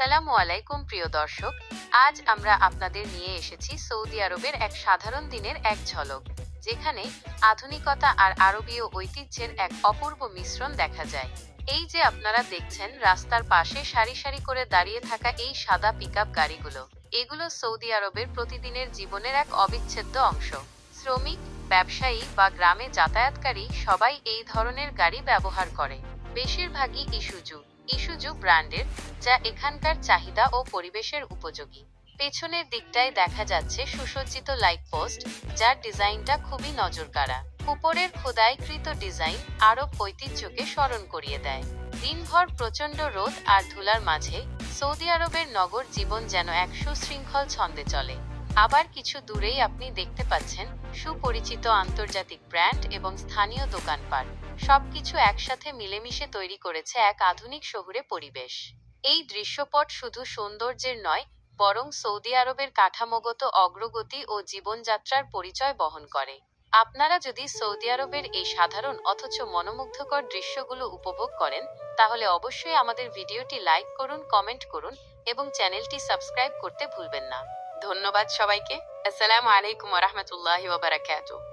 আসসালামু আলাইকুম প্রিয় দর্শক, আজ আমরা আপনাদের নিয়ে এসেছি সৌদি আরবের এক সাধারণ দিনের এক ঝলক, যেখানে আধুনিকতা আর আরবীয় ঐতিহ্যের এক অপূর্ব মিশ্রণ দেখা যায়। এই যে আপনারা দেখছেন রাস্তার পাশে সারি সারি করে দাঁড়িয়ে থাকা এই সাদা পিকআপ গাড়িগুলো, এগুলো সৌদি আরবের প্রতিদিনের জীবনের এক অবিচ্ছেদ্য অংশ। শ্রমিক, ব্যবসায়ী বা গ্রামে যাতায়াতকারী সবাই এই ধরনের গাড়ি ব্যবহার করে। বেশিরভাগই ইসুজু ব্র্যান্ডের, যা এখানকার চাহিদা ও পরিবেশের উপযোগী। পেছনের দিকটায় দেখা যাচ্ছে সুসজ্জিত লাইট পোস্ট, যার ডিজাইনটা খুবই নজরকাড়া। উপরের খোদাইকৃত ডিজাইন আরব ঐতিহ্যকে স্মরণ করিয়ে দেয়। দিনভর প্রচণ্ড রোদ আর ধুলার মাঝে সৌদি আরবের নগর জীবন যেন এক সুশৃঙ্খল ছন্দে চলে। আবার কিছু দূরেই আপনি দেখতে পাচ্ছেন সুপরিচিত আন্তর্জাতিক ব্র্যান্ড এবং স্থানীয় দোকানপাট, সবকিছু একসাথে মিলেমিশে তৈরি করেছে এক আধুনিক শহুরে পরিবেশ। এই দৃশ্যপট শুধু সৌন্দর্যের নয়, বরং সৌদি আরবের কাঠামোগত অগ্রগতি ও জীবনযাত্রার পরিচয় বহন করে। আপনারা যদি সৌদি আরবের এই সাধারণ অথচ মনোমুগ্ধকর দৃশ্যগুলো উপভোগ করেন, তাহলে অবশ্যই আমাদের ভিডিওটি লাইক করুন, কমেন্ট করুন এবং চ্যানেলটি সাবস্ক্রাইব করতে ভুলবেন না। ধন্যবাদ সবাইকে। আসসালামু আলাইকুম ওয়া রাহমাতুল্লাহি ওয়া বারাকাতুহু।